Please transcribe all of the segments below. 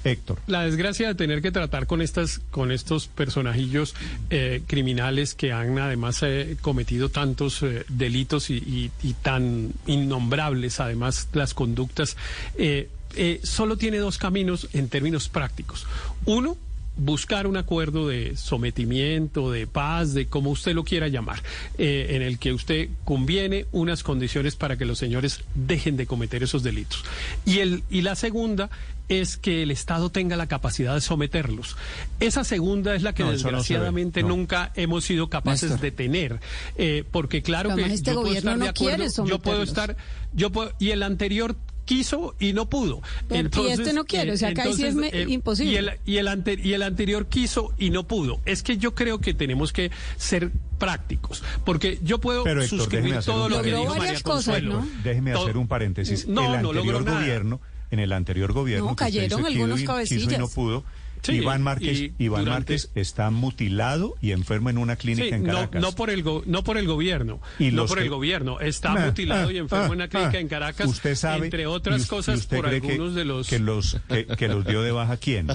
Héctor. La desgracia de tener que tratar con estos personajillos criminales que han además cometido tantos delitos y tan innombrables, además, las conductas, solo tiene dos caminos en términos prácticos. Uno, buscar un acuerdo de sometimiento, de paz, de como usted lo quiera llamar, en el que usted conviene unas condiciones para que los señores dejen de cometer esos delitos. Y la segunda es que el Estado tenga la capacidad de someterlos. Esa segunda es la que desgraciadamente nunca hemos sido capaces Néstor. de tener, porque claro que este yo puedo estar gobierno de no quiere acuerdo, y el anterior quiso y no pudo. Pero Entonces, y este no quiere, o sea, acá sí es imposible. Y el anterior quiso y no pudo. Es que yo creo que tenemos que ser prácticos, porque yo puedo suscribir todo lo que dijo María Consuelo. Déjeme hacer un paréntesis. En el anterior gobierno, cayeron algunos cabecillas. Quiso y no pudo. Sí, Iván Márquez está mutilado y enfermo en una clínica en Caracas. No por el gobierno. El gobierno. Está mutilado y enfermo en una clínica en Caracas. Usted sabe, entre otras cosas, por algunos de los... Que los dio de baja ¿quién?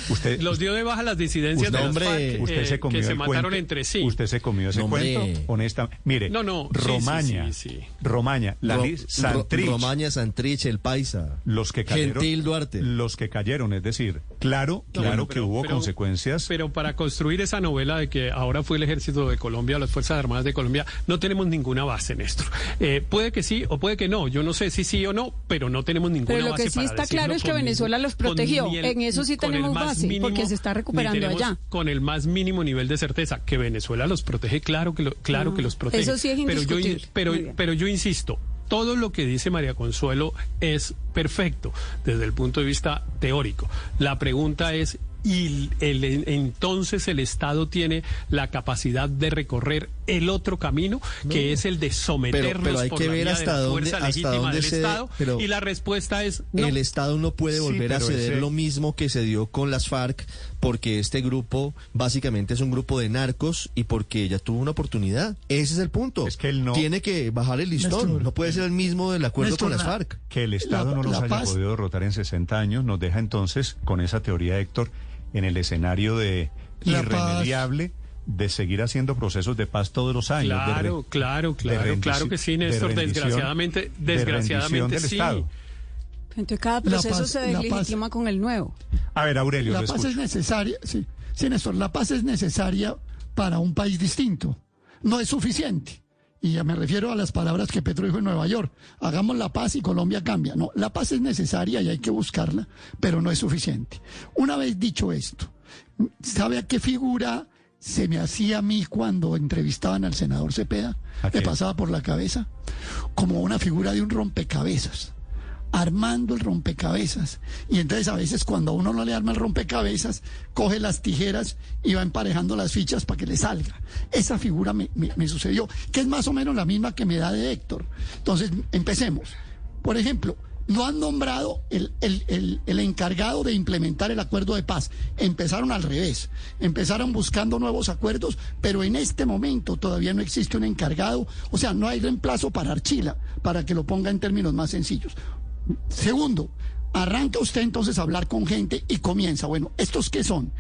Usted los dio de baja las disidencias de las FARC que se mataron entre sí. Usted se comió ese cuento, honestamente. Mire, Romaña, Santrich. Romaña, Santrich, el Paisa. Los que cayeron. Gentil Duarte. Los que cayeron, es decir, claro que hubo consecuencias. Pero para construir esa novela de que ahora fue el Ejército de Colombia o las Fuerzas Armadas de Colombia, no tenemos ninguna base, Néstor. Puede que sí o puede que no. Yo no sé si sí o no, pero no tenemos ninguna base. Pero lo que sí está claro es que Venezuela los protegió. En eso sí tenemos base, porque se está recuperando allá. Con el más mínimo nivel de certeza. Que Venezuela los protege, claro que los protege. Eso sí es indiscutible. Pero yo insisto, todo lo que dice María Consuelo es perfecto desde el punto de vista teórico. La pregunta es, entonces el Estado tiene la capacidad de recorrer el otro camino, que es el de someternos pero hay por que la ver vía hasta de la dónde, fuerza legítima del Estado, y la respuesta es no. El Estado no puede volver a ceder lo mismo que se dio con las FARC, porque este grupo básicamente es un grupo de narcos y porque ella tuvo una oportunidad. Ese es el punto. Es que él no tiene que bajar el listón. Néstor, no puede ser el mismo del acuerdo con las FARC. Que el Estado no los haya podido derrotar en 60 años nos deja entonces, con esa teoría, Héctor, en el escenario de irremediable de seguir haciendo procesos de paz todos los años. Claro que sí, Néstor, desgraciadamente sí. Estado. Entonces cada proceso se deslegitima con el nuevo. A ver, Aurelio, la paz es necesaria, sí, Néstor, la paz es necesaria para un país distinto. No es suficiente. Y ya me refiero a las palabras que Petro dijo en Nueva York. Hagamos la paz y Colombia cambia. No, la paz es necesaria y hay que buscarla, pero no es suficiente. Una vez dicho esto, ¿sabe a qué figura se me hacía a mí cuando entrevistaban al senador Cepeda? Me pasaba por la cabeza como una figura de un rompecabezas, armando el rompecabezas. Y entonces a veces cuando a uno no le arma el rompecabezas, coge las tijeras y va emparejando las fichas para que le salga. Esa figura me sucedió, que es más o menos la misma que me da de Héctor. Entonces, empecemos. Por ejemplo, no han nombrado el encargado de implementar el acuerdo de paz. Empezaron al revés. Empezaron buscando nuevos acuerdos, pero en este momento todavía no existe un encargado. O sea, no hay reemplazo para Archila, para que lo ponga en términos más sencillos. Segundo, arranca usted entonces a hablar con gente y comienza, bueno, ¿estos qué son?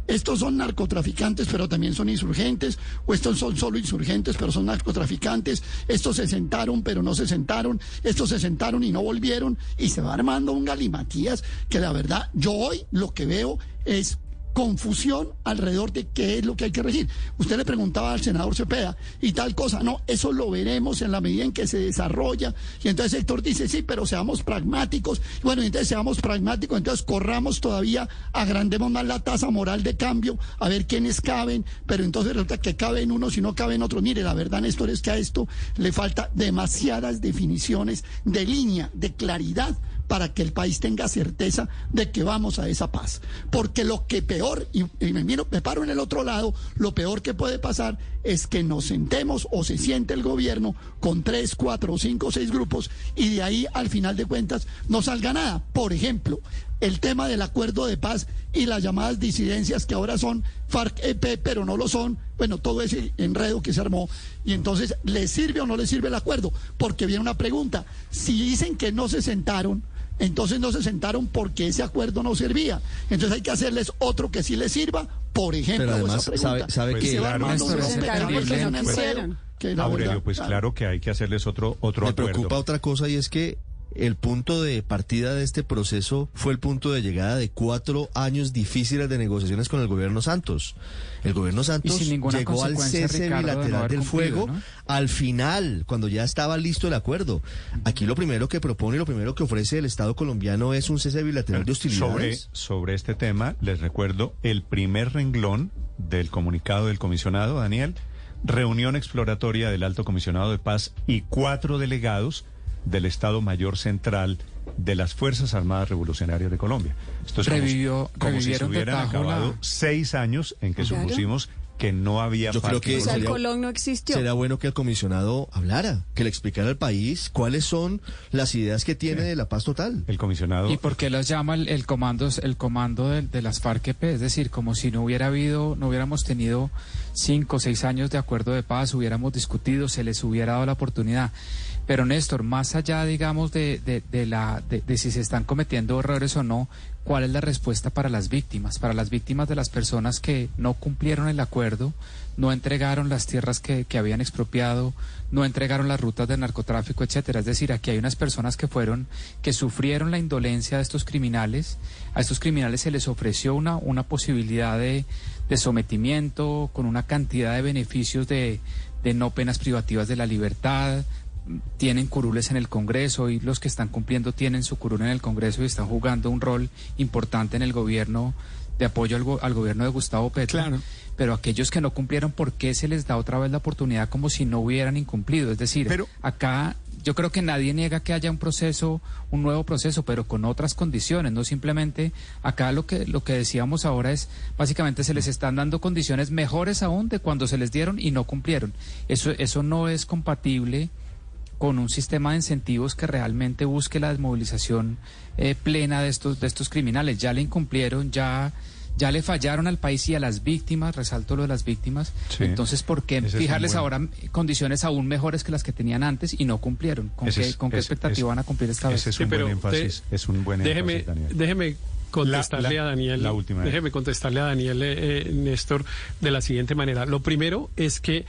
¿Estos son narcotraficantes pero también son insurgentes? ¿O estos son solo insurgentes pero son narcotraficantes? ¿Estos se sentaron pero no se sentaron? ¿Estos se sentaron y no volvieron? Y se va armando un galimatías que la verdad yo hoy lo que veo es confusión alrededor de qué es lo que hay que regir. Usted le preguntaba al senador Cepeda y tal cosa, no, eso lo veremos en la medida en que se desarrolla. Y entonces Héctor dice, sí, pero seamos pragmáticos. Bueno, entonces seamos pragmáticos, entonces corramos todavía, agrandemos más la tasa moral de cambio, a ver quiénes caben, pero entonces resulta que caben unos y no caben otros. Mire, la verdad, Néstor, es que a esto le falta demasiadas definiciones de línea, de claridad, para que el país tenga certeza de que vamos a esa paz. Porque lo que peor, y me paro en el otro lado, lo peor que puede pasar es que nos sentemos o se siente el gobierno con 3, 4, 5, 6 grupos y de ahí al final de cuentas no salga nada. Por ejemplo, el tema del acuerdo de paz y las llamadas disidencias que ahora son FARC-EP, pero no lo son. Bueno, todo ese enredo que se armó. Y entonces, ¿le sirve o no le sirve el acuerdo? Porque viene una pregunta. Si dicen que no se sentaron, Entonces no se sentaron porque ese acuerdo no servía. Entonces hay que hacerles otro que sí les sirva, por ejemplo. Pero además, sabe pues que... Aurelio, pues claro que hay que hacerles otro acuerdo. Me preocupa otra cosa, y es que el punto de partida de este proceso fue el punto de llegada de 4 años difíciles de negociaciones con el gobierno Santos. El gobierno Santos llegó al cese bilateral del fuego, ¿no? Al final, cuando ya estaba listo el acuerdo. Aquí lo primero que propone y lo primero que ofrece el Estado colombiano es un cese bilateral de hostilidades. Sobre este tema, les recuerdo el primer renglón del comunicado del comisionado, Daniel: reunión exploratoria del Alto Comisionado de Paz y 4 delegados del Estado Mayor Central de las Fuerzas Armadas Revolucionarias de Colombia. Esto es como si se hubieran acabado 6 años en que supusimos que no había... Yo creo que el Colón no existió. Será bueno que el comisionado hablara, que le explicara al país cuáles son las ideas que tiene de la paz total. El comisionado... ¿Y por qué los llama el comando de las FARC-EP? Es decir, como si no hubiéramos tenido 5 o 6 años de acuerdo de paz, hubiéramos discutido, se les hubiera dado la oportunidad. Pero Néstor, más allá, digamos, de si se están cometiendo errores o no, ¿cuál es la respuesta para las víctimas? Para las víctimas de las personas que no cumplieron el acuerdo, no entregaron las tierras que habían expropiado, no entregaron las rutas de narcotráfico, etcétera. Es decir, aquí hay unas personas que sufrieron la indolencia de estos criminales. A estos criminales se les ofreció una posibilidad de sometimiento con una cantidad de beneficios de no penas privativas de la libertad. Tienen curules en el Congreso, y los que están cumpliendo tienen su curul en el Congreso y están jugando un rol importante en el gobierno de apoyo al gobierno de Gustavo Petro. Claro. Pero aquellos que no cumplieron, ¿por qué se les da otra vez la oportunidad como si no hubieran incumplido? Es decir, acá yo creo que nadie niega que haya un nuevo proceso, pero con otras condiciones, no simplemente acá lo que decíamos ahora es, básicamente se les están dando condiciones mejores aún de cuando se les dieron y no cumplieron. Eso no es compatible con un sistema de incentivos que realmente busque la desmovilización plena de estos criminales. Ya le incumplieron, ya le fallaron al país y a las víctimas, resalto lo de las víctimas. Sí. Entonces, ¿por qué fijarles ahora condiciones aún mejores que las que tenían antes y no cumplieron? ¿Con qué expectativa van a cumplir esta vez? Es un buen énfasis, es un buen énfasis, Daniel. Déjeme contestarle a Daniel. Déjeme contestarle a Daniel, Néstor, de la siguiente manera. Lo primero es que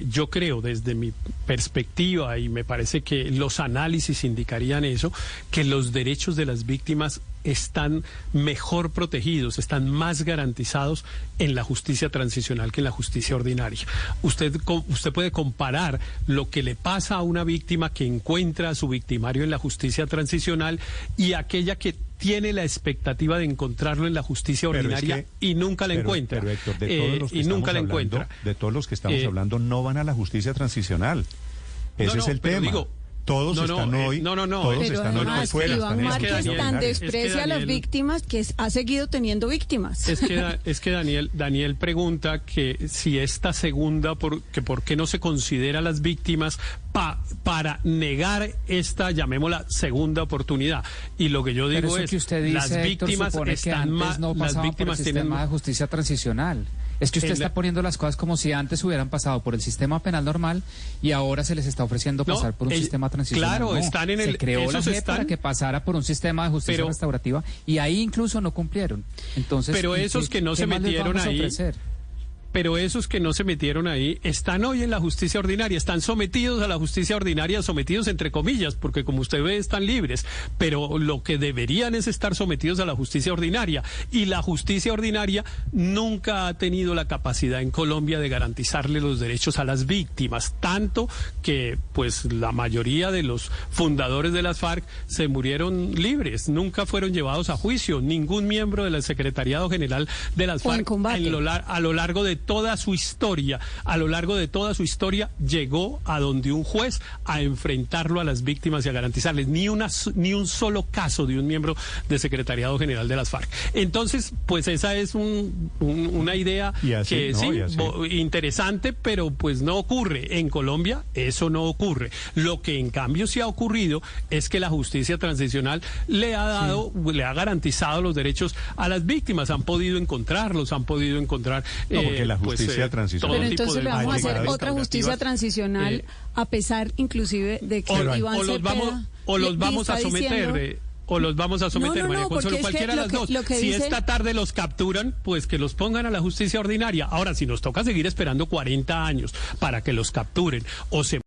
yo creo, desde mi perspectiva, y me parece que los análisis indicarían eso, que los derechos de las víctimas están mejor protegidos, están más garantizados en la justicia transicional que en la justicia ordinaria. Usted puede comparar lo que le pasa a una víctima que encuentra a su victimario en la justicia transicional y aquella que tiene la expectativa de encontrarlo en la justicia ordinaria y nunca la encuentra. Pero Héctor, de todos los que estamos hablando no van a la justicia transicional. Ese es el tema. Todos están hoy fuera. Iván Márquez tan desprecia a las víctimas que ha seguido teniendo víctimas. Es que Daniel pregunta que si esta segunda, por qué no se considera a las víctimas para negar esta, llamémosla, segunda oportunidad. Y lo que yo digo es que usted dice, las víctimas Héctor, están más, las víctimas tienen más justicia transicional. Es que usted está poniendo las cosas como si antes hubieran pasado por el sistema penal normal y ahora se les está ofreciendo pasar por un sistema transicional. Claro, están en el... Se creó la JEP para que pasara por un sistema de justicia restaurativa y ahí incluso no cumplieron. Entonces, pero esos que no se metieron ahí... Pero esos que no se metieron ahí están hoy en la justicia ordinaria, están sometidos a la justicia ordinaria, sometidos entre comillas, porque como usted ve están libres, pero lo que deberían es estar sometidos a la justicia ordinaria, y la justicia ordinaria nunca ha tenido la capacidad en Colombia de garantizarle los derechos a las víctimas, tanto que pues la mayoría de los fundadores de las FARC se murieron libres, nunca fueron llevados a juicio, ningún miembro del Secretariado General de las FARC a lo largo de toda su historia, llegó a donde un juez a enfrentarlo a las víctimas y a garantizarles ni un solo caso de un miembro del Secretariado General de las FARC. Entonces, pues esa es una idea interesante, pero pues no ocurre. En Colombia eso no ocurre. Lo que en cambio sí ha ocurrido es que la justicia transicional le ha garantizado los derechos a las víctimas, han podido encontrarlos, porque la justicia transicional. Pero entonces le vamos a hacer otra justicia transicional a pesar inclusive de que Iván Cepeda los vamos a someter. o los vamos a someter, María Consuelo, cualquiera de las dos. Si dice... esta tarde los capturan, pues que los pongan a la justicia ordinaria. Ahora, si nos toca seguir esperando 40 años para que los capturen o se